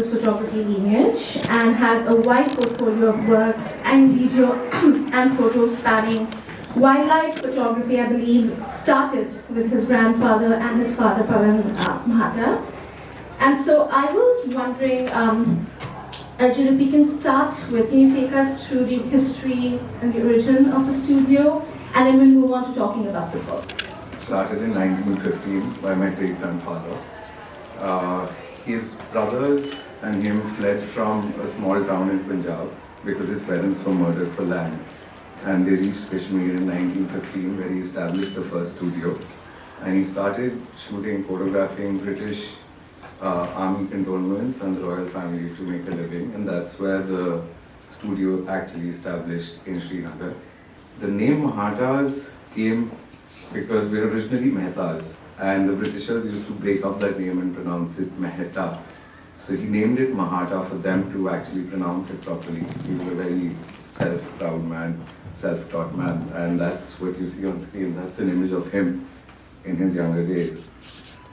photography lineage and has a wide portfolio of works and video and photos spanning wildlife photography. I believe started with his grandfather and his father, Pawan Mahatta. And so I was wondering, Arjun, if we can start with, can you take us through the history and the origin of the studio, and then we'll move on to talking about the book. Started in 1915 by my great-grandfather. His brothers and him fled from a small town in Punjab because his parents were murdered for land. And they reached Kashmir in 1915, where he established the first studio. And he started shooting, photographing British army cantonments and the royal families to make a living. And that's where the studio actually established in Srinagar. The name Mahattas came because we're originally Mehtas, and the Britishers used to break up that name and pronounce it Mehta. So he named it Mahatta for them to actually pronounce it properly. He was a very self-proud man, self-taught man, and that's what you see on screen. That's an image of him in his younger days.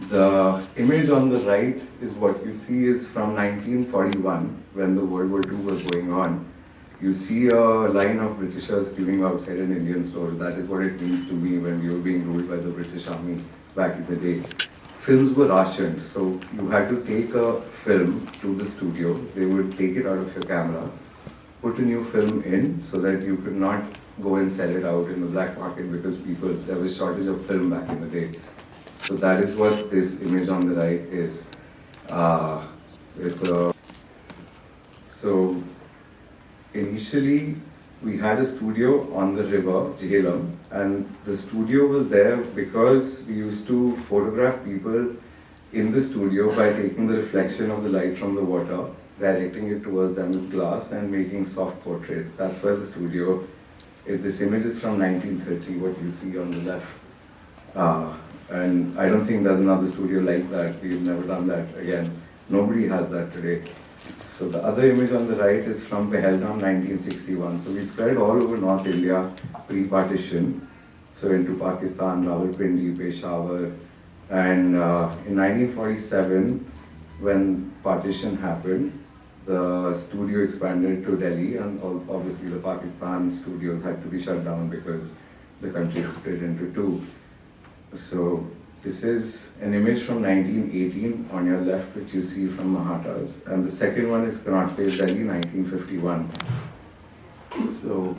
The image on the right is what you see is from 1941, when the World War II was going on. You see a line of Britishers queuing outside an Indian store. That is what it means to me when we were being ruled by the British Army back in the day. Films were rationed, so you had to take a film to the studio. They would take it out of your camera, put a new film in so that you could not go and sell it out in the black market because there was shortage of film back in the day. So that is what this image on the right is. So initially, we had a studio on the river, Jhelum, and the studio was there because we used to photograph people in the studio by taking the reflection of the light from the water, directing it towards them with glass and making soft portraits. That's why the studio, this image is from 1930, what you see on the left. And I don't think there's another studio like that. We've never done that again. Nobody has that today. So the other image on the right is from Pahalgam 1961. So we spread all over North India pre-partition. So into Pakistan, Rawalpindi, Peshawar. And in 1947, when partition happened, the studio expanded to Delhi, and obviously the Pakistan studios had to be shut down because the country was split into two. So this is an image from 1918 on your left, which you see from Mahattas, and the second one is Connaught Place, Delhi, 1951. So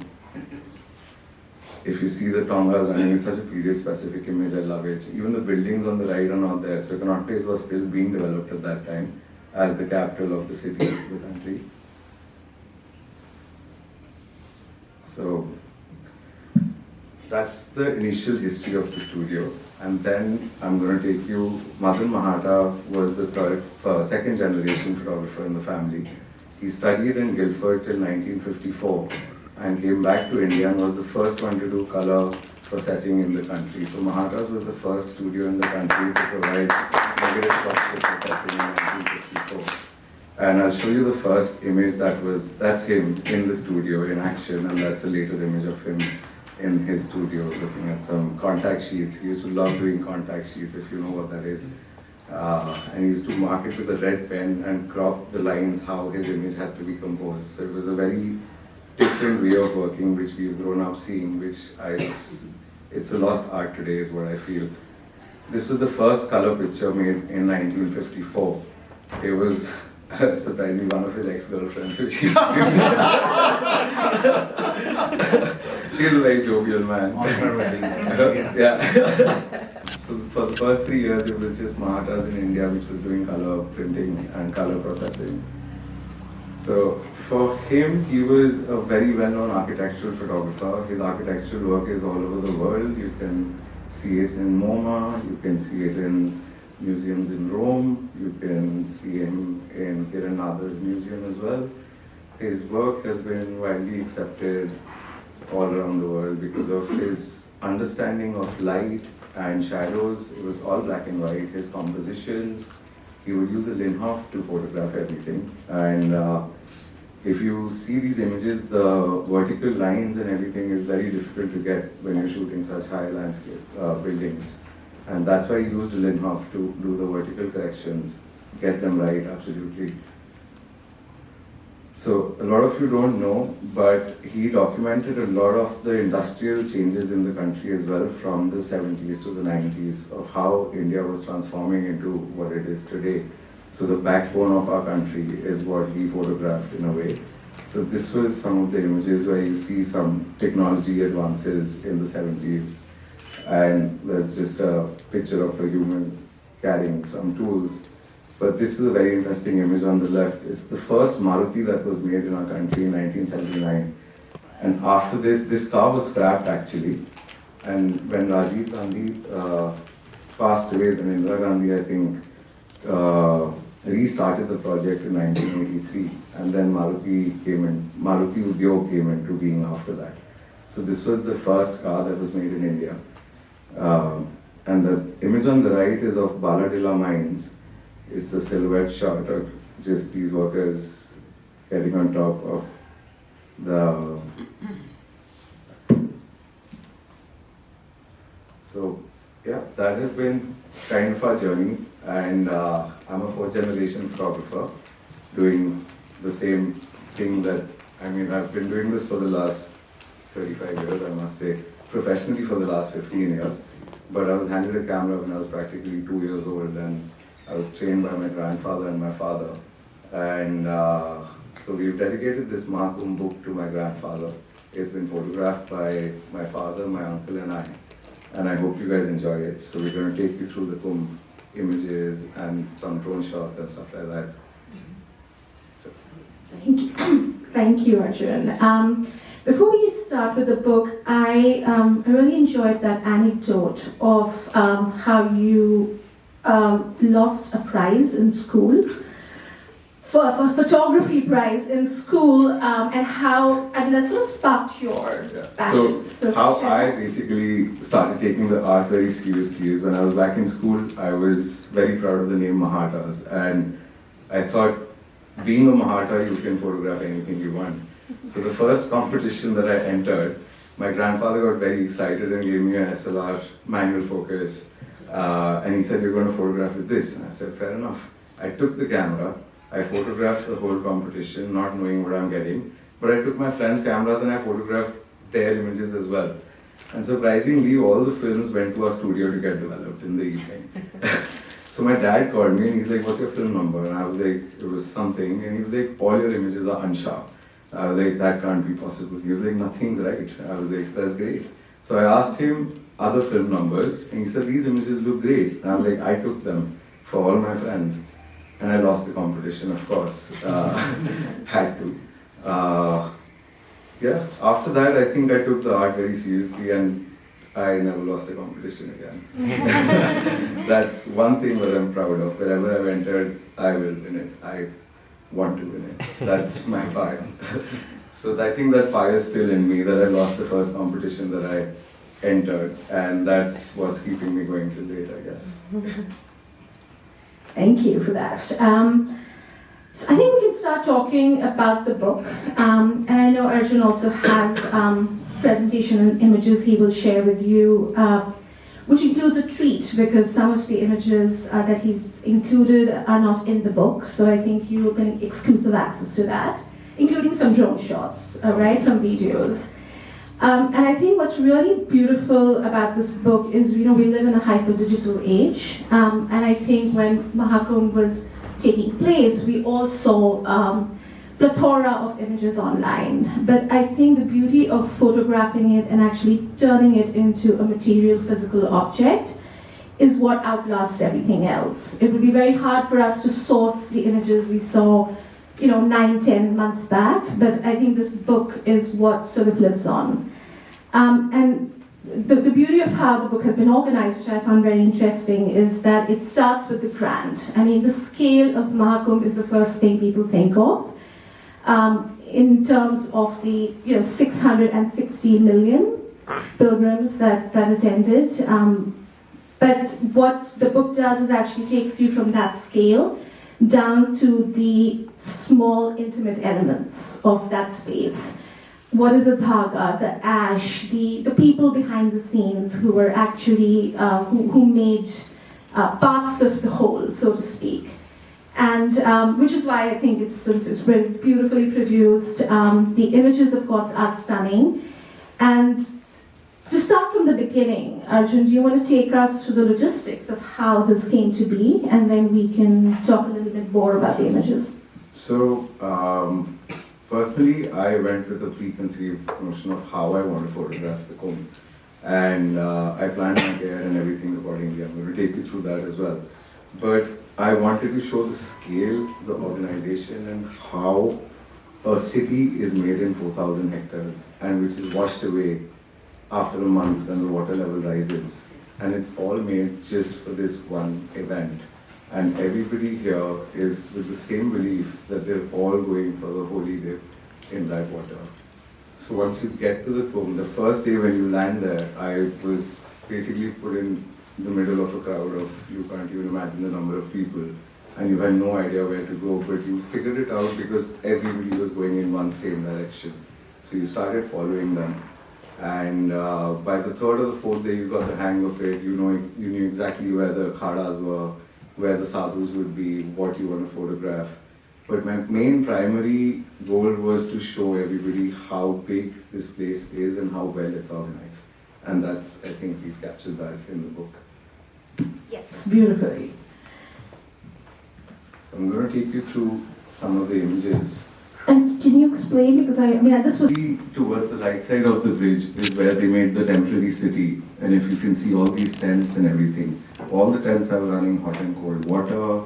if you see the Tongas running, it's such a period-specific image, I love it. Even the buildings on the right are not there. So Connaught Place was still being developed at that time as the capital of the city, the country. So that's the initial history of the studio. And then I'm going to take you, Madan Mahatta was the second generation photographer in the family. He studied in Guildford till 1954 and came back to India and was the first one to do color processing in the country. So Mahattas was the first studio in the country to provide negative structure processing in 1954. And I'll show you the first image that's him in the studio in action, and that's a later image of him in his studio looking at some contact sheets. He used to love doing contact sheets, if you know what that is. And he used to mark it with a red pen and crop the lines how his image had to be composed. So it was a very different way of working, which we've grown up seeing, it's a lost art today is what I feel. This was the first color picture made in 1954. It was surprisingly one of his ex-girlfriends, which he he's a very jovial man. On her wedding. Yeah. So for the first 3 years, it was just Mahattas in India, which was doing color printing and color processing. So for him, he was a very well-known architectural photographer. His architectural work is all over the world. You can see it in MoMA, you can see it in museums in Rome, you can see him in Kiran Nadar's museum as well. His work has been widely accepted all around the world because of his understanding of light and shadows. It was all black and white. His compositions, he would use a Linhof to photograph everything. And if you see these images, the vertical lines and everything is very difficult to get when you're shooting such high landscape buildings. And that's why he used Linhof to do the vertical corrections, get them right, absolutely. So a lot of you don't know, but he documented a lot of the industrial changes in the country as well, from the 70s to the 90s, of how India was transforming into what it is today. So the backbone of our country is what he photographed in a way. So this was some of the images where you see some technology advances in the 70s, and there's just a picture of a human carrying some tools. But this is a very interesting image on the left. It's the first Maruti that was made in our country in 1979. And after this car was scrapped actually. And when Rajiv Gandhi passed away, then Indira Gandhi, I think, restarted the project in 1983. And then Maruti Udyog came into being after that. So this was the first car that was made in India. And the image on the right is of Baladila mines. It's a silhouette shot of just these workers getting on top of the... So, yeah, that has been kind of our journey. And I'm a fourth generation photographer doing the same thing that, I've been doing this for the last 35 years, I must say, professionally for the last 15 years. But I was handed a camera when I was practically 2 years old, and I was trained by my grandfather and my father. And so we've dedicated this Maha Kumbh book to my grandfather. It's been photographed by my father, my uncle and I. And I hope you guys enjoy it. So we're going to take you through the Kumbh images and some drone shots and stuff like that. So. Thank you. Thank you, Arjun. Before we start with the book, I really enjoyed that anecdote of how you lost a prize in school, for a photography prize in school, and how, that sort of sparked your passion. So how I basically started taking the art very seriously is when I was back in school, I was very proud of the name Mahattas, and I thought, being a Mahatta, you can photograph anything you want. So the first competition that I entered, my grandfather got very excited and gave me a SLR manual focus. And he said, "You're going to photograph with this." And I said, "Fair enough." I took the camera, I photographed the whole competition, not knowing what I'm getting. But I took my friends' cameras and I photographed their images as well. And surprisingly, all the films went to our studio to get developed in the evening. So my dad called me and he's like, "What's your film number?" And I was like, it was something. And he was like, "All your images are unsharp." I was like, "That can't be possible." He was like, "Nothing's right." I was like, "That's great." So I asked him other film numbers, and he said, "These images look great." And I was like, "I took them for all my friends." And I lost the competition, of course. Had to. Yeah, after that, I think I took the art very seriously, and I never lost a competition again. That's one thing that I'm proud of. Wherever I've entered, I will win it. I want to win it. That's my fire. So I think that fire is still in me, that I lost the first competition that I entered, and that's what's keeping me going till date, I guess. Thank you for that. So I think we can start talking about the book. And I know Arjun also has presentation and images he will share with you, which includes a treat, because some of the images that he's included are not in the book. So I think you're getting exclusive access to that, including some drone shots, right? Some videos. And I think what's really beautiful about this book is, we live in a hyper-digital age. And I think when Maha Kumbh was taking place, we all saw plethora of images online. But I think the beauty of photographing it and actually turning it into a material, physical object is what outlasts everything else. It would be very hard for us to source the images we saw 9-10 months back, but I think this book is what sort of lives on. And the beauty of how the book has been organized, which I found very interesting, is that it starts with the grant. I mean, the scale of Maha Kumbh is the first thing people think of, in terms of the 660 million pilgrims that attended. But what the book does is actually takes you from that scale down to the small, intimate elements of that space. What is a dhaga, the ash, the people behind the scenes who were actually, who made parts of the whole, so to speak. and which is why I think it's very beautifully produced. The images, of course, are stunning. And to start from the beginning, Arjun, do you want to take us through the logistics of how this came to be, and then we can talk a little bit more about the images? So, personally, I went with a preconceived notion of how I want to photograph the Kumbh. And I planned my care and everything accordingly. I'm going to take you through that as well. But I wanted to show the scale, the organization, and how a city is made in 4,000 hectares and which is washed away after a month when the water level rises. And it's all made just for this one event. And everybody here is with the same belief that they're all going for the holy dip in that water. So once you get to the Kumbh, the first day when you land there, I was basically put in the middle of a crowd of, you can't even imagine the number of people, and you had no idea where to go, but you figured it out because everybody was going in one same direction. So you started following them, and by the third or the fourth day you got the hang of it. You knew exactly where the akhadas were, where the sadhus would be, what you want to photograph. But my main primary goal was to show everybody how big this place is and how well it's organized. And that's, I think we've captured that in the book. Yes, beautifully. So I'm going to take you through some of the images. And can you explain, because this was... Towards the right side of the bridge is where they made the temporary city. And if you can see all these tents and everything, all the tents are running hot and cold water,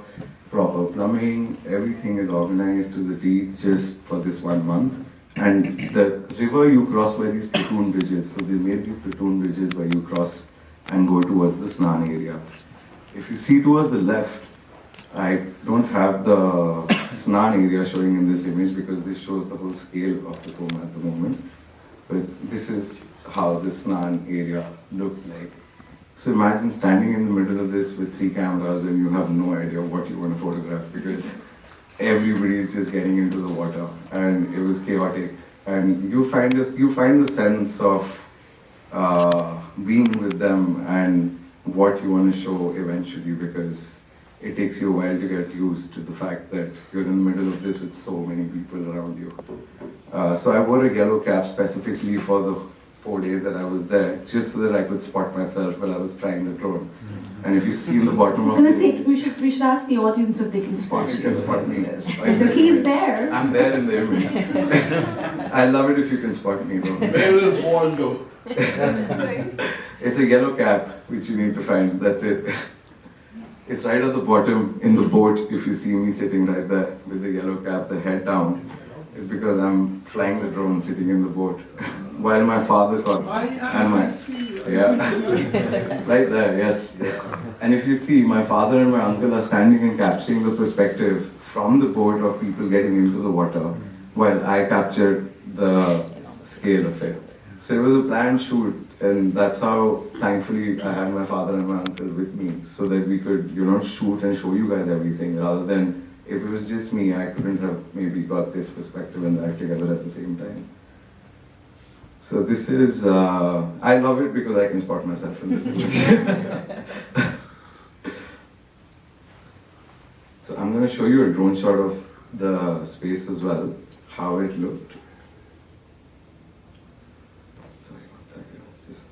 proper plumbing, everything is organized to the T just for this 1 month. And the river you cross by these platoon bridges, so they made these platoon bridges where you cross and go towards the Snan area. If you see towards the left, I don't have the Snan area showing in this image because this shows the whole scale of the Kumbh at the moment. But this is how the Snan area looked like. So imagine standing in the middle of this with 3 cameras and you have no idea what you want to photograph because everybody is just getting into the water and it was chaotic. And you find the sense of being with them and what you want to show eventually, because it takes you a while to get used to the fact that you're in the middle of this with so many people around you. So I wore a yellow cap specifically for the 4 days that I was there, just so that I could spot myself while I was trying the drone. And if you see in the bottom of the image, we should ask the audience if they can spot you. You can spot me. Yes. Because he's there. I'm there in the image. I love it if you can spot me though. Where is Waldo? It's a yellow cap which you need to find, that's it. It's right at the bottom in the boat. If you see me sitting right there with the yellow cap, the head down, it's because I'm flying the drone sitting in the boat while my father got right there, yes. And if you see, my father and my uncle are standing and capturing the perspective from the boat of people getting into the water, while I captured the scale of it. So it was a planned shoot, and that's how, thankfully, I had my father and my uncle with me, so that we could, shoot and show you guys everything, rather than if it was just me, I couldn't have maybe got this perspective and that together at the same time. So this is, I love it because I can spot myself in this image. So I'm going to show you a drone shot of the space as well, how it looked. Sorry, 1 second. Just.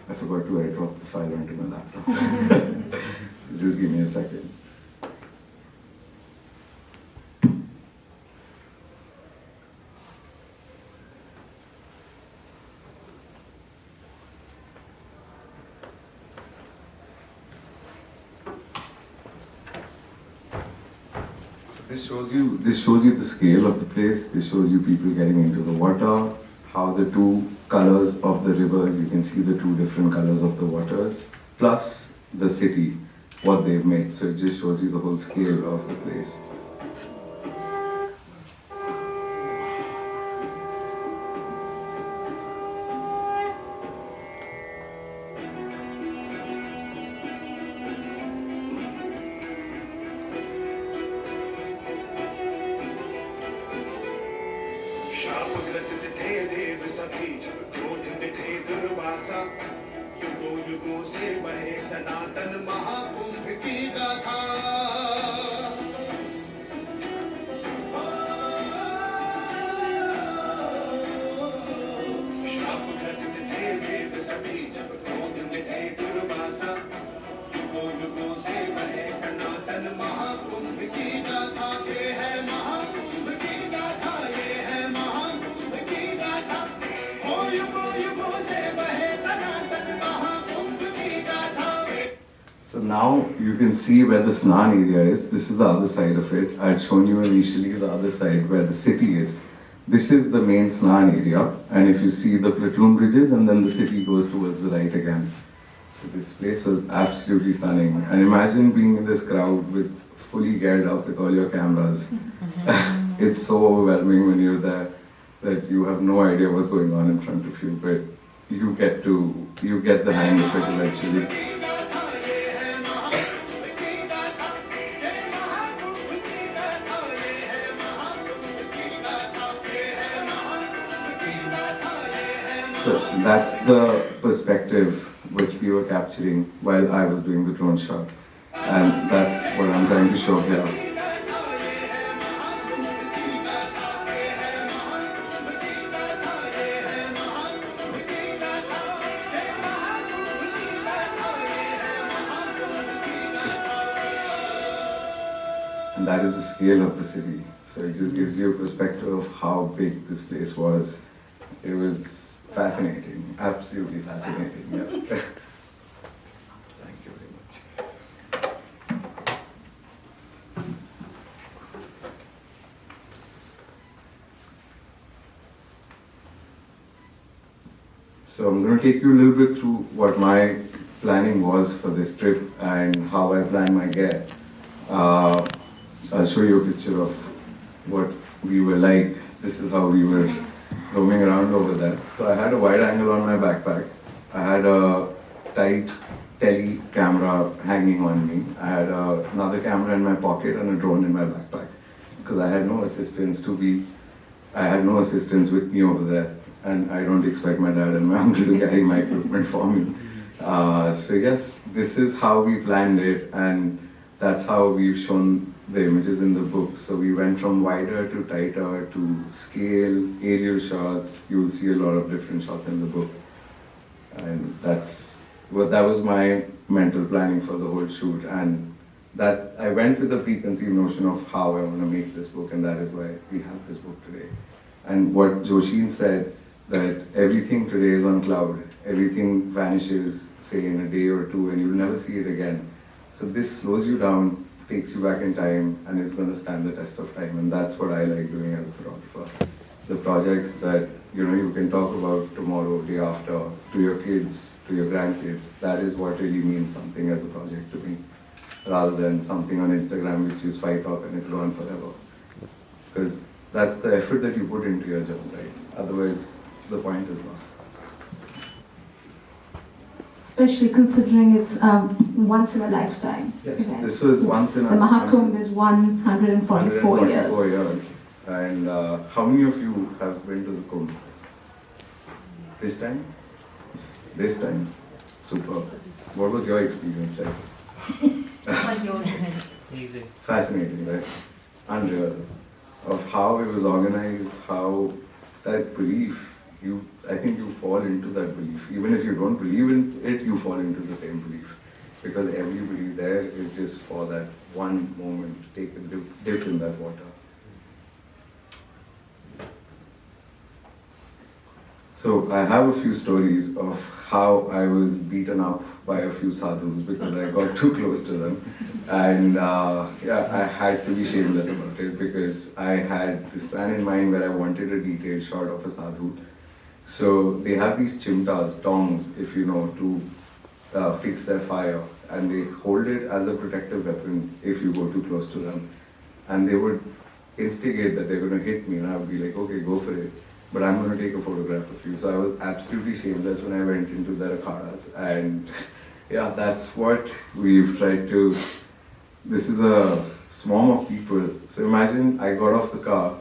I forgot to airdrop the file onto my laptop. So just give me a second. This shows you the scale of the place. This shows you people getting into the water, how the 2 colors of the rivers, you can see the 2 different colors of the waters, plus the city, what they've made. So it just shows you the whole scale of the place. शापग्रसित थे देव सभी जब क्रोध में थे दुर्वासा युगों युगों से बहे सनातन महाकुंभ की गाथा शापग्रसित थे देव सभी जब क्रोध में थे दुर्वासा युगों युगों से बहे सनातन महाकुंभ की गाथा ये है महाकुंभ की गाथा ये है महाकुंभ की गाथा हो युगों युगों से बहे सनातन महाकुंभ की गाथा. So now you can see where the Snan area is. This is the other side of it. I had shown you initially the other side where the city is. This is the main Snan area, and if you see the platoon bridges, and then the city goes towards the right again. So this place was absolutely stunning. And imagine being in this crowd with fully geared up with all your cameras. It's so overwhelming when you're there that you have no idea what's going on in front of you, but you get the hang of it eventually. So that's the perspective which we were capturing while I was doing the drone shot. And that's what I'm trying to show here. And that is the scale of the city. So it just gives you a perspective of how big this place was. It was fascinating, absolutely fascinating. Yeah. Thank you very much. So I'm going to take you a little bit through what my planning was for this trip and how I plan my gear. I'll show you a picture of what we were like. This is how we were roaming around over there. So I had a wide angle on my backpack. I had a tight tele camera hanging on me. I had another camera in my pocket and a drone in my backpack because I had no assistance with me over there, and I don't expect my dad and my uncle to carry my equipment for me. So yes, this is how we planned it, and that's how we've shown the images in the book. So we went from wider to tighter to scale, aerial shots. You'll see a lot of different shots in the book. And that was my mental planning for the whole shoot. And that I went with a preconceived notion of how I want to make this book, and that is why we have this book today. And what Josheen said, that everything today is on cloud. Everything vanishes, say, in a day or two, and you'll never see it again. So this slows you down, takes you back in time, and it's going to stand the test of time. And that's what I like doing as a photographer. The projects that you can talk about tomorrow, day after, to your kids, to your grandkids. That is what really means something as a project to me, rather than something on Instagram which you swipe up and it's gone forever. Because that's the effort that you put into your job, right? Otherwise, the point is lost. Especially considering it's once in a lifetime. Yes, event. this was once in a... The Maha Kumbh is 144 years. And how many of you have been to the Kumbh? This time? This time? Super. What was your experience like? Fascinating, right? Unreal. Of how it was organized, how that belief, I think you fall into that belief. Even if you don't believe in it, you fall into the same belief. Because everybody there is just for that one moment, take a dip in that water. So I have a few stories of how I was beaten up by a few sadhus because I got too close to them. And I had to be shameless about it because I had this plan in mind where I wanted a detailed shot of a sadhu. So they have these chimtas, tongs, if you know, to fix their fire. And they hold it as a protective weapon if you go too close to them. And they would instigate that they're going to hit me, and I would be like, okay, go for it. But I'm going to take a photograph of you. So I was absolutely shameless when I went into the akhadas. And yeah, that's what we've tried to... This is a swarm of people. So imagine I got off the car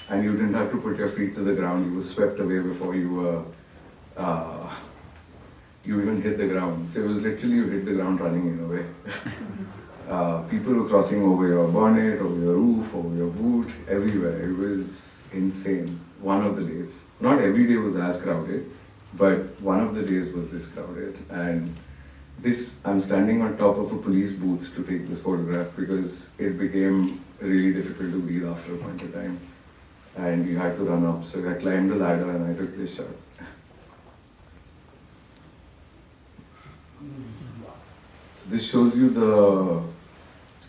and you didn't have to put your feet to the ground. You were swept away before you were you even hit the ground. So it was literally you hit the ground running in a way. People were crossing over your bonnet, over your roof, over your boot, everywhere. It was insane. One of the days. Not every day was as crowded, but one of the days was this crowded. And this, I'm standing on top of a police booth to take this photograph because it became really difficult to breathe after a point of time. And you had to run up. So I climbed the ladder and I took this shot. So this shows you the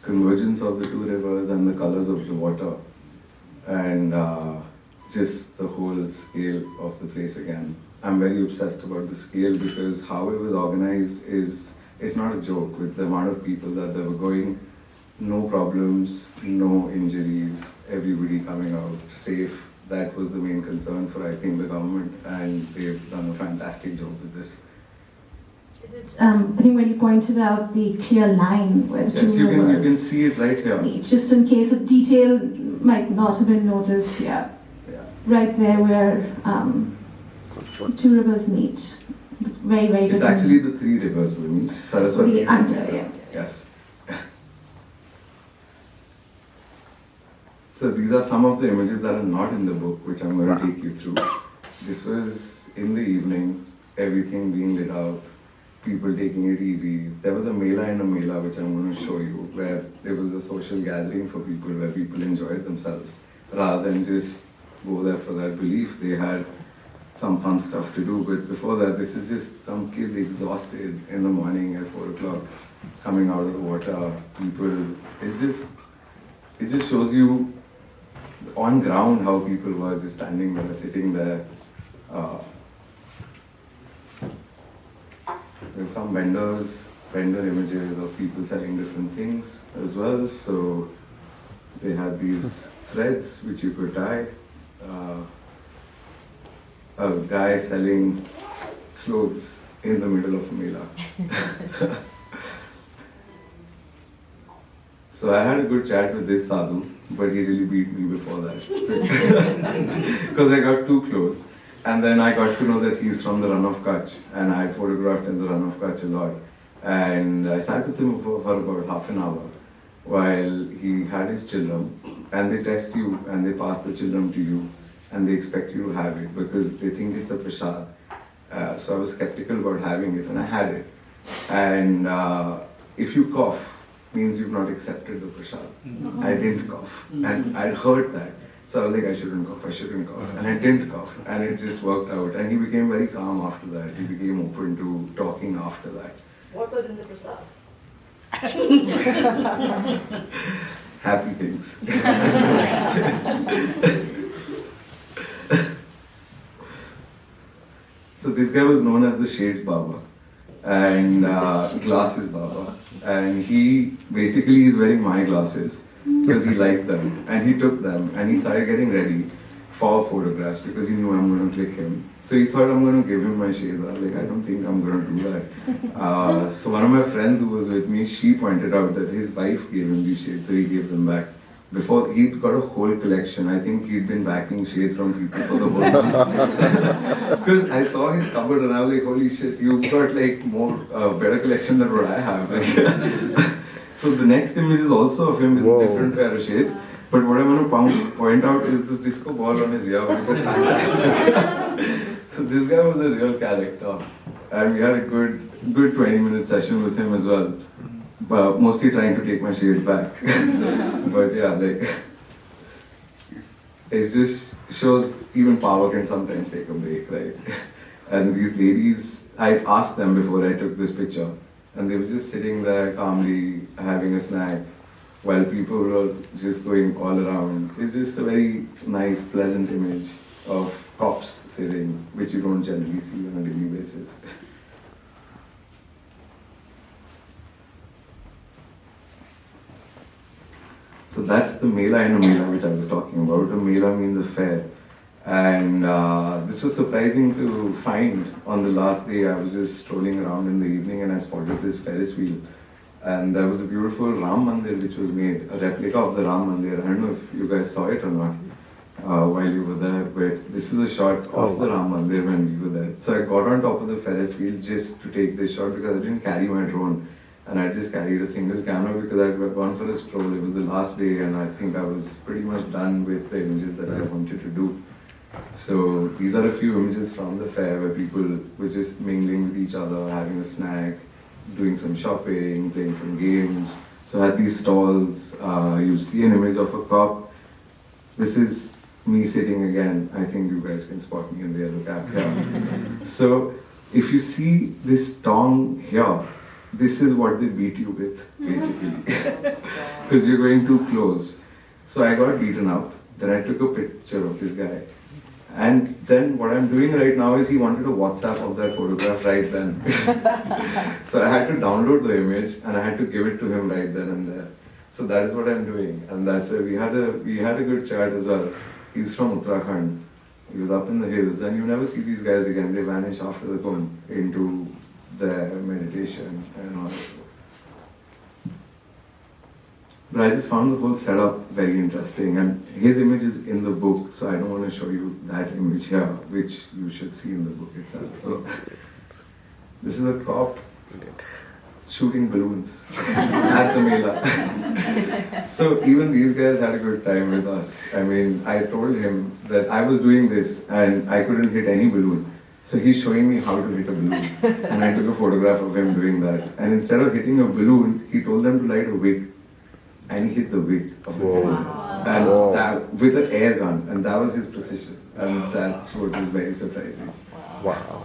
convergence of the two rivers and the colors of the water, and just the whole scale of the place again. I'm very obsessed about the scale because how it was organized it's not a joke with the amount of people that they were going. No problems, no injuries, everybody coming out safe. That was the main concern for, I think, the government, and they've done a fantastic job with this. I think when you pointed out the clear line where the Yes, two you can rivers see it right here. meet, just in case a detail might not have been noticed. Yeah. Right there where two rivers meet. Very, very It's different. actually the three rivers we meet. Saraswati. The under, yeah. Yes. So these are some of the images that are not in the book, which I'm going to take you through. This was in the evening, everything being lit up, people taking it easy. There was a Mela and a Mela, which I'm going to show you, where there was a social gathering for people, where people enjoyed themselves. Rather than just go there for that belief, they had some fun stuff to do. But before that, this is just some kids exhausted in the morning at 4 o'clock, coming out of the water. People, it just shows you on ground how people were just standing there, sitting there. There's some vendor images of people selling different things as well. So they had these threads which you could tie. A guy selling clothes in the middle of a Mela. So I had a good chat with this sadhu, but he really beat me before that. Because I got two clothes. And then I got to know that he's from the Run of Kutch, and I had photographed in the Run of Kutch a lot. And I sat with him for about half an hour while he had his children, and they test you and they pass the children to you, and they expect you to have it because they think it's a prasad. So I was skeptical about having it, and I had it. And if you cough, means you've not accepted the prasad. I didn't cough, and I'd heard that. So I was like, I shouldn't cough. And I didn't cough, and it just worked out. And he became very calm after that. He became open to talking after that. What was in the prasad? Happy things. So this guy was known as the Shades Baba and Glasses Baba. And he basically is wearing my glasses because he liked them, and he took them and he started getting ready for photographs because he knew I'm going to click him. So he thought I'm going to give him my shades. I was like, I don't think I'm going to do that. So one of my friends who was with me, she pointed out that his wife gave him these shades, so he gave them back. Before, he'd got a whole collection. I think he'd been backing shades from people for the whole month. Because I saw his cupboard and I was like, holy shit, you've got like more, better collection than what I have. Like, so the next image is also of him with a different pair of shades. But what I want to point out is this disco ball on his ear, which is fantastic. So this guy was a real character. And we had a good 20-minute session with him as well. But mostly trying to take my shades back. But yeah, like, it just shows even power can sometimes take a break, right? And these ladies, I asked them before I took this picture, and they were just sitting there calmly having a snack while people were just going all around. It's just a very nice, pleasant image of cops sitting, which you don't generally see on a daily basis. So that's the Mela and a Mela which I was talking about. A Mela means a fair. And this was surprising to find on the last day. I was just strolling around in the evening and I spotted this Ferris wheel. And there was a beautiful Ram Mandir which was made, a replica of the Ram Mandir. I don't know if you guys saw it or not. while you were there, but this is a shot of the Ram Mandir when we were there. So I got on top of the Ferris wheel just to take this shot because I didn't carry my drone. And I just carried a single camera because I'd gone for a stroll. It was the last day and I think I was pretty much done with the images that I wanted to do. So these are a few images from the fair where people were just mingling with each other, having a snack, doing some shopping, playing some games. So at these stalls, you see an image of a cop. This is me sitting again. I think you guys can spot me in the other cap here. So if you see this tong here, this is what they beat you with, basically, because you're going too close. So I got beaten up. Then I took a picture of this guy. And then what I'm doing right now is he wanted a WhatsApp of that photograph right then. So I had to download the image and I had to give it to him right then and there. So that is what I'm doing. And that's it. We had a good chat as well. He's from Uttarakhand. He was up in the hills and you never see these guys again. They vanish after the Kumbh into their meditation and all that. But I just found the whole setup very interesting, and his image is in the book, so I don't want to show you that image here, which you should see in the book itself. So, this is a cop shooting balloons at the Mela. So even these guys had a good time with us. I mean, I told him that I was doing this and I couldn't hit any balloon. So he's showing me how to hit a balloon. And I took a photograph of him doing that. And instead of hitting a balloon, he told them to light a wick. And he hit the wick of the balloon. And that, with an air gun. And that was his precision. And that's what was very surprising. Wow.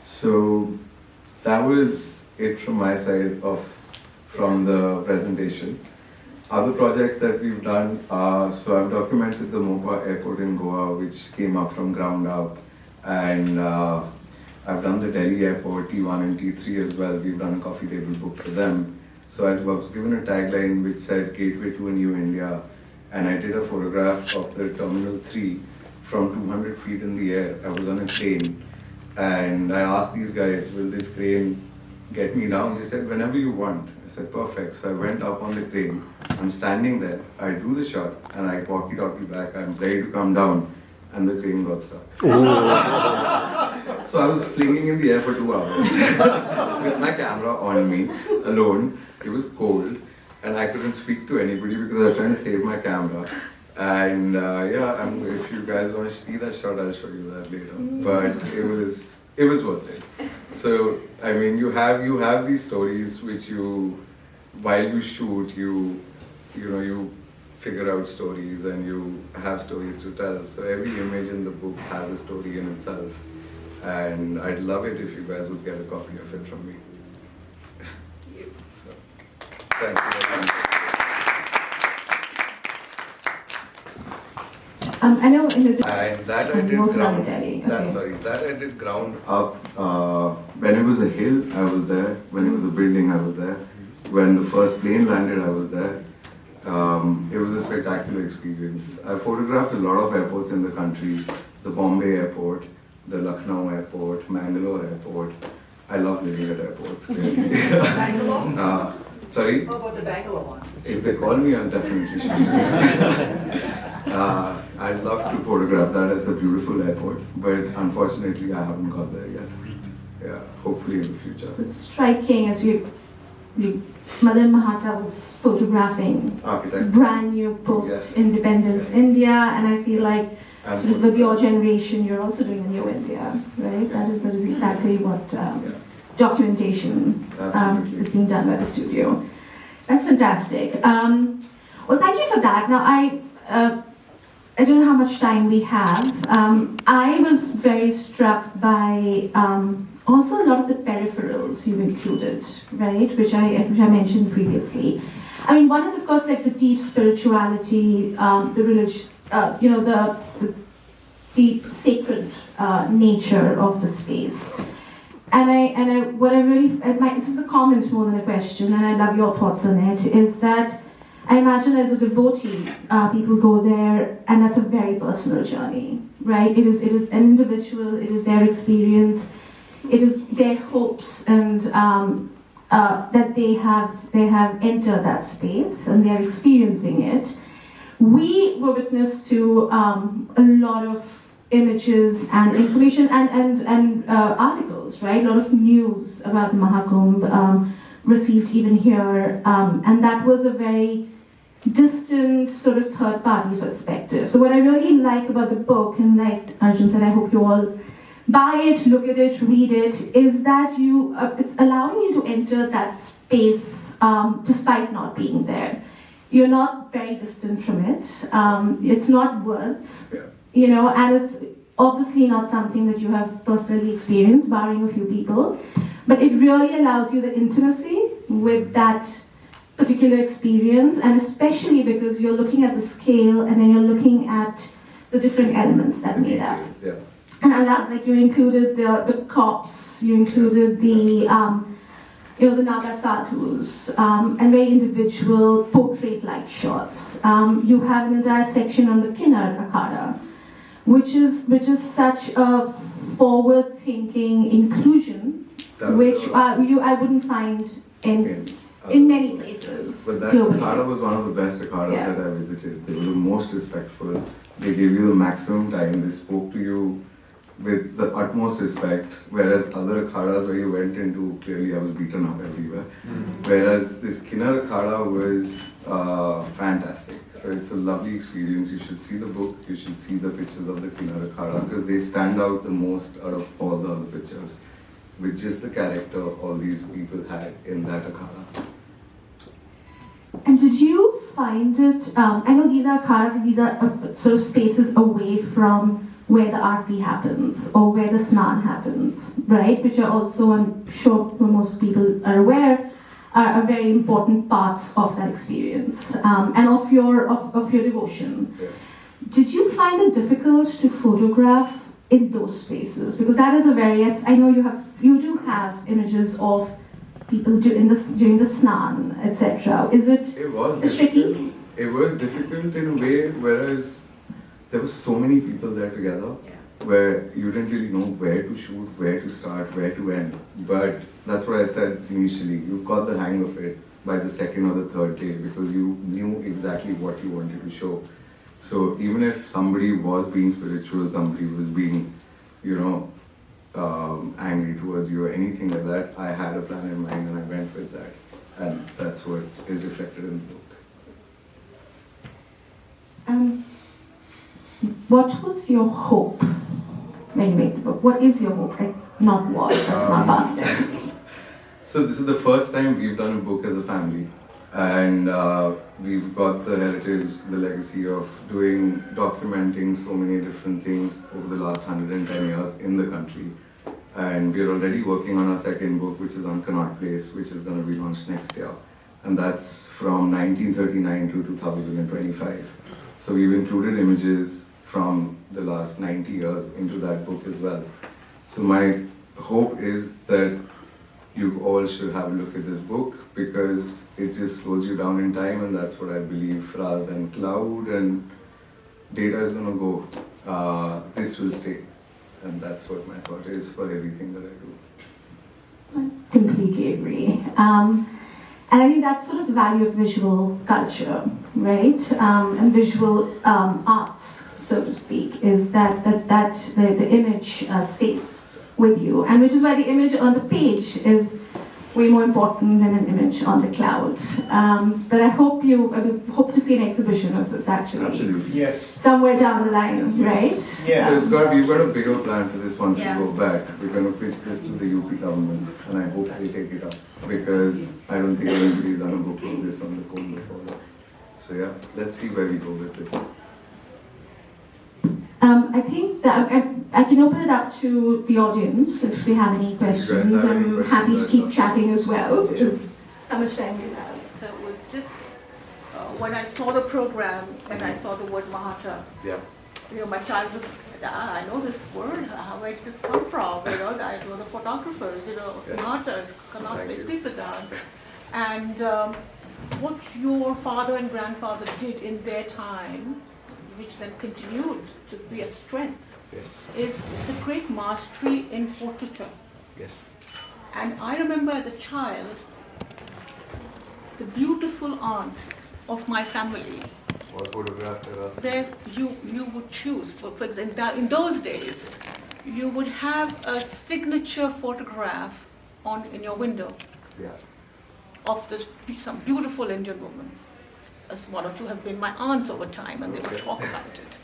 So that was it from my side from the presentation. Other projects that we've done, so I've documented the Mopa airport in Goa, which came up from ground up, and I've done the Delhi airport, T1 and T3 as well. We've done a coffee table book for them. So I was given a tagline which said Gateway to a New India, and I did a photograph of the Terminal 3 from 200 feet in the air. I was on a crane, and I asked these guys, will this crane get me down? They said, whenever you want. I said, perfect. So I went up on the crane. I'm standing there. I do the shot and I walkie-talkie back. I'm ready to come down and the crane got stuck. So I was flinging in the air for 2 hours with my camera on me, alone. It was cold and I couldn't speak to anybody because I was trying to save my camera. And if you guys want to see that shot, I'll show you that later. But it was worth it. So, I mean, you have these stories which while you shoot, you figure out stories and you have stories to tell. So every image in the book has a story in itself. And I'd love it if you guys would get a copy of it from me. So, thank you very much. I know in the And that I did ground up. When it was a hill, I was there. When it was a building, I was there. When the first plane landed, I was there. It was a spectacular experience. I photographed a lot of airports in the country. The Bombay airport, the Lucknow airport, Mangalore airport. I love living at airports. Bangalore? Sorry? How about the Bangalore one? If they call me, I'll definitely shoot you. I'd love to photograph that. It's a beautiful airport, but unfortunately, I haven't got there yet. Yeah, hopefully in the future. So it's striking as Arjun Mahatta was photographing Architect. brand new post-independence India, and I feel like sort of with your generation, you're also doing a new India, right? That is exactly what documentation is being done by the studio. That's fantastic. Well, thank you for that. Now, I don't know how much time we have. I was very struck by also a lot of the peripherals you've included, right? Which I mentioned previously. I mean, one is of course like the deep spirituality, the religious, the deep sacred nature of the space. And what I really, this is a comment more than a question, and I love your thoughts on it, is that I imagine as a devotee, people go there, and that's a very personal journey, right? It is an individual, it is their experience, it is their hopes, and that they have entered that space, and they are experiencing it. we were witness to a lot of images and information and articles, right? A lot of news about the Maha Kumbh received even here, and that was a very distant sort of third-party perspective. So what I really like about the book, and like Arjun said, I hope you all buy it, look at it, read it, is that it's allowing you to enter that space despite not being there. You're not very distant from it. It's not words, and it's obviously not something that you have personally experienced, barring a few people, but it really allows you the intimacy with that particular experience, and especially because you're looking at the scale and then you're looking at the different elements that made up. Yeah. And I love, like, you included the corpse, you included the the Naga sadhus, and very individual portrait-like shots. You have an entire section on the Kinnar Akhada, which is such a forward-thinking inclusion, which I wouldn't find in many places. But that globally. Akhada was one of the best Akhadas Yeah. that I visited. They were the most respectful. They gave you the maximum time. They spoke to you with the utmost respect. Whereas other Akhadas where you went into, clearly I was beaten up everywhere. Whereas this Kinnar Akhada was fantastic. So it's a lovely experience. You should see the book. You should see the pictures of the Kinnar Akhada because they stand out the most out of all the other pictures. With just the character all these people had in that Akhada. And did you find it, I know these are akhadas, these are sort of spaces away from where the arti happens or where the snan happens, right? Which are also, I'm sure most people are aware, are very important parts of that experience and of your devotion. Yeah. Did you find it difficult to photograph in those spaces? Because that is I know you do have images of people during the snan, etc. Is it? It was tricky? difficult. It was difficult in a way, whereas there were so many people there together, where you didn't really know where to shoot, where to start, where to end. But that's what I said initially. You got the hang of it by the second or the third day because you knew exactly what you wanted to show. So even if somebody was being spiritual, somebody was being, angry towards you or anything like that, I had a plan in mind and I went with that. And that's what is reflected in the book. What was your hope when you made the book? What is your hope? Not was, that's not past tense. So this is the first time we've done a book as a family. And we've got the heritage, the legacy of documenting so many different things over the last 110 years in the country. And we're already working on our second book, which is on Connaught Place, which is going to be launched next year. And that's from 1939 to 2025. So we've included images from the last 90 years into that book as well. So my hope is that you all should have a look at this book because it just slows you down in time, and that's what I believe. Rather than cloud and data is going to go, this will stay. And that's what my thought is for everything that I do. I completely agree. And I think that's sort of the value of visual culture, right? And visual arts, so to speak, is that the image stays with you, and which is why the image on the page is way more important than an image on the cloud. But I hope to see an exhibition of this actually. Absolutely. Yes. Somewhere down the line, right? Yeah. So we've got a bigger plan for this once Yeah. we go back. We're going to pitch this to the UP government, and I hope they take it up because I don't think anybody's done a book of this on the Kumbh before. So yeah, let's see where we go with this. I think that I can open it up to the audience if they have any questions. have any I'm questions, happy to keep I'd chatting as well. Sure. How much time do you have? So with this, when I saw the program and I saw the word Mahatta, Yeah. my childhood, I know this word, where did this come from? I know the photographers, Yes. Mahatta, Connaught Thank Place, you. please sit down. And what your father and grandfather did in their time, which then continued to be a strength, Yes. is the great mastery in portraiture. Yes. And I remember as a child, the beautiful aunts of my family or photograph there are. There you would choose, for example, in those days, you would have a signature photograph in your window Yeah. of some beautiful Indian woman. As one or two have been my aunts over time, and they would talk about it.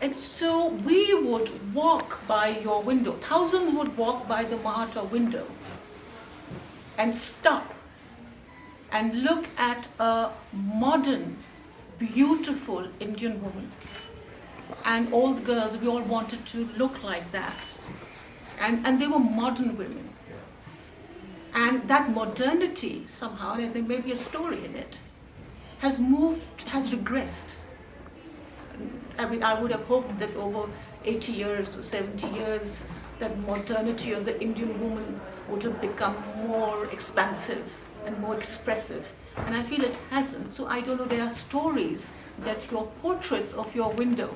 And so we would walk by your window. Thousands would walk by the Mahatta window and stop and look at a modern, beautiful Indian woman. And all the girls, we all wanted to look like that. And they were modern women. And that modernity somehow, and I think maybe a story in it, has regressed. I mean, I would have hoped that over 80 years or 70 years, that modernity of the Indian woman would have become more expansive and more expressive. And I feel it hasn't. So I don't know, there are stories that your portraits of your window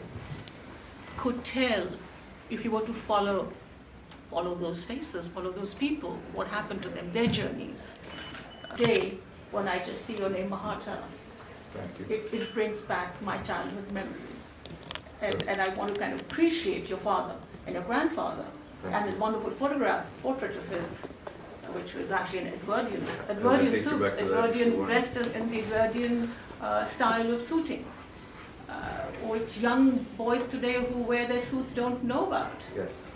could tell if you were to follow those faces, follow those people, what happened to them, their journeys. Today, when I just see your name, Mahatta, Thank you. it brings back my childhood memories. And I want to kind of appreciate your father and your grandfather and the wonderful portrait of his, which was actually an Edwardian suit, dressed in the Edwardian style of suiting, which young boys today who wear their suits don't know about. Yes.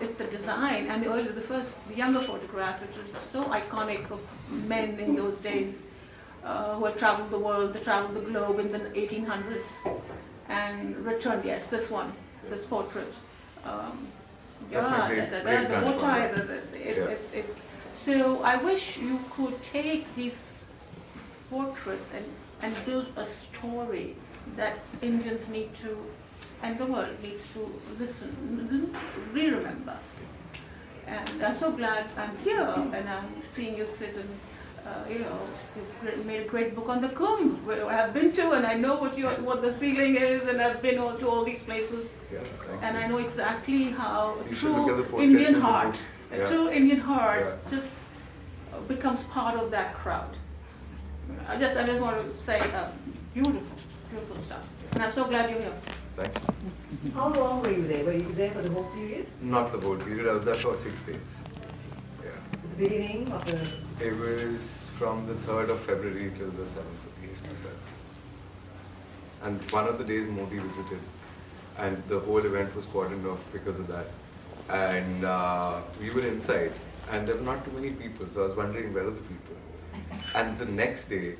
It's a design, and the younger photograph, which was so iconic of men in those days who had traveled the world, they traveled the globe in the 1800s and returned. Yes, this portrait. That's my great-grandfather. So I wish you could take these portraits and build a story that Indians need to, and the world needs to remember. And I'm so glad I'm here and I'm seeing you sit and, you've made a great book on the Kumbh, where I have been to, and I know what the feeling is, and I've been to all these places. Yeah, and I know exactly how a you should look at the true portraits Indian in the heart, book. a true Indian heart just becomes part of that crowd. I just want to say beautiful stuff. And I'm so glad you're here. Thank you. How long were you there? Were you there for the whole period? Not the whole period, I was there for 6 days. Yeah. The beginning of the... It was from the 3rd of February till the 7th of the 8th of February. And one of the days Modi visited, and the whole event was cordoned off because of that. And we were inside, and there were not too many people, so I was wondering, where are the people? And the next day,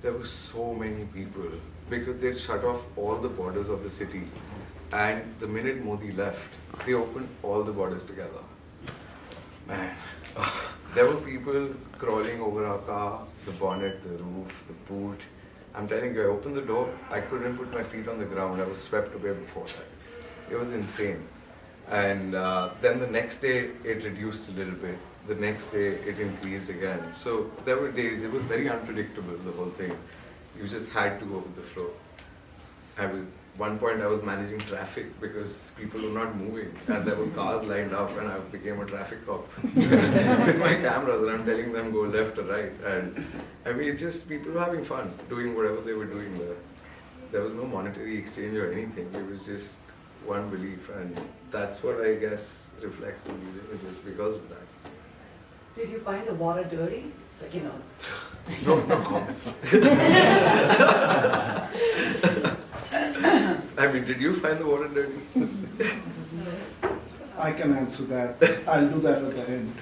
there were so many people because they'd shut off all the borders of the city. And the minute Modi left, they opened all the borders together. Man, there were people crawling over our car, the bonnet, the roof, the boot. I'm telling you, I opened the door, I couldn't put my feet on the ground. I was swept away before that. It was insane. And then the next day, it reduced a little bit. The next day, it increased again. So there were days, it was very unpredictable, the whole thing. You just had to go with the flow. One point I was managing traffic because people were not moving and there were cars lined up, and I became a traffic cop with my cameras, and I'm telling them go left or right. And I mean, it's just people were having fun doing whatever they were doing there. There was no monetary exchange or anything. It was just one belief, and that's what I guess reflects in these images because of that. Did you find the water dirty? Like, No comments. I mean, did you find the water dirty? I can answer that. I'll do that at the end.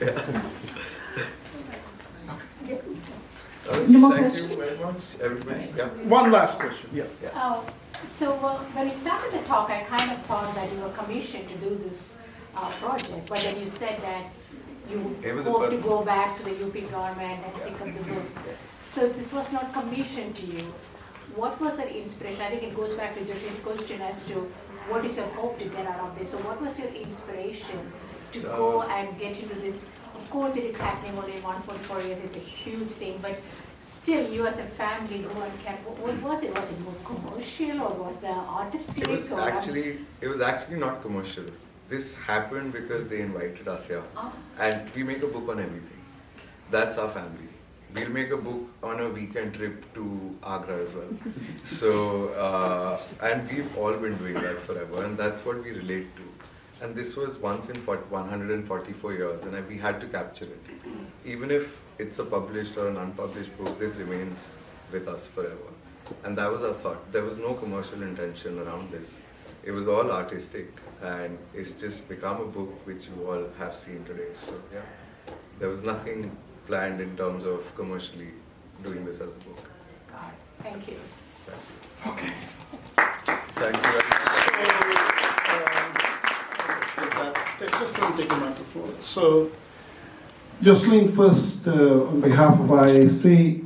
No more Thank questions? you very much, everybody. Yeah. One last question. Yeah. So when you started the talk, I kind of thought that you were commissioned to do this project, but then you said that you hope to go back to the UP government and pick up the book. So this was not commissioned to you. What was that inspiration? I think it goes back to Josheen's question as to what is your hope to get out of this. So what was your inspiration to go and get into this? Of course, it is happening only in 144 years. It's a huge thing, but still, you as a family go and can. What was it? Was it more commercial or was it artistic? It was actually not commercial. This happened because they invited us here, and we make a book on everything. That's our family. we'll make a book on a weekend trip to Agra as well. So, and we've all been doing that forever, and that's what we relate to. And this was once in 144 years, and we had to capture it. Even if it's a published or an unpublished book, this remains with us forever. And that was our thought. There was no commercial intention around this. It was all artistic, and it's just become a book which you all have seen today. So yeah, there was nothing planned in terms of commercially doing this as a book. God, thank you. Okay. Thank you very much. Just want to take a microphone. So, Josheen, first, on behalf of IAC,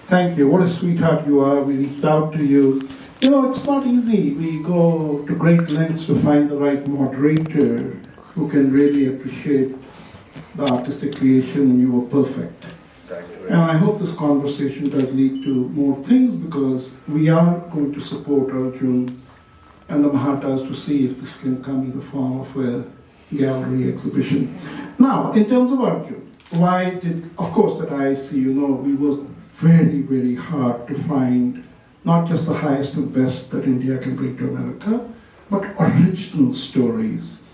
thank you. What a sweetheart you are. We reached out to you. You know, it's not easy. We go to great lengths to find the right moderator who can really appreciate the artistic creation, and you were perfect. Thank you very And much. I hope this conversation does lead to more things, because we are going to support Arjun and the Mahattas to see if this can come in the form of a gallery exhibition. Now, in terms of Arjun, why did, of course, at IIC, you know, we worked very, very hard to find not just the highest and best that India can bring to America, but original stories.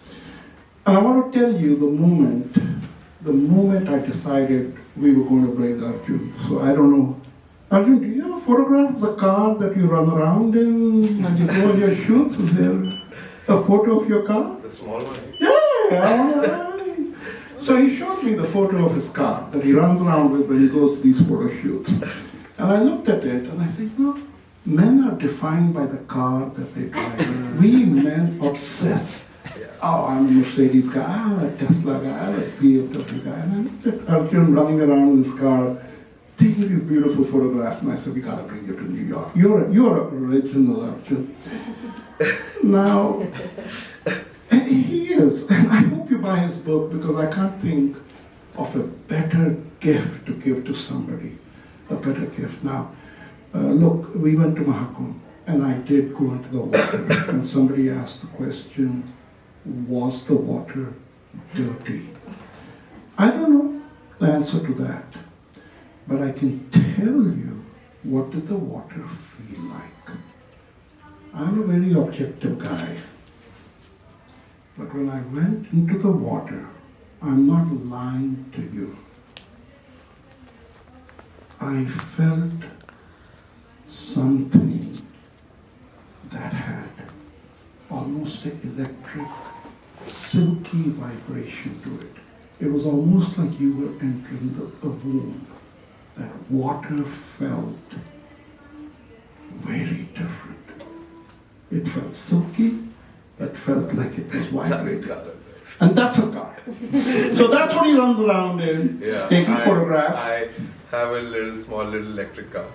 And I want to tell you the moment I decided we were going to bring Arjun. So I don't know. Arjun, do you have a photograph of the car that you run around in and you go on your shoots? Is there a photo of your car? The small one? Yeah. So he showed me the photo of his car that he runs around with when he goes to these photo shoots. And I looked at it and I said, you know, men are defined by the car that they drive. We men obsess. Oh, I'm a Mercedes guy, I'm a Tesla guy, I'm a BMW guy. And I looked at Arjun running around in his car, taking these beautiful photographs, and I said, we gotta bring you to New York. You're an original, Arjun. Now, he is, and I hope you buy his book, because I can't think of a better gift to give to somebody, a better gift. Now, look, we went to Maha Kumbh, and I did go into the water, and somebody asked the question, was the water dirty? I don't know the answer to that, but I can tell you, what did the water feel like? I'm a very objective guy, but when I went into the water, I'm not lying to you, I felt something that had almost an electric, silky vibration to it. It was almost like you were entering the womb. That water felt very different. It felt silky, it felt like it was vibrating. And that's a car. So that's what he runs around in, taking photographs. I have a small little electric car.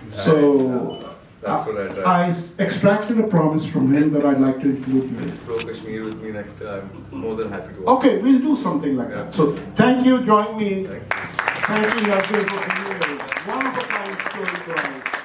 So that's what I drive. I extracted a promise from him that I'd like to include you. Throw Kashmir with me next time. I'm more than happy to. Okay, we'll do something like that. So thank you, join me. Thank you. Thank you, Arjun, for being a one-of-a-kind story to us.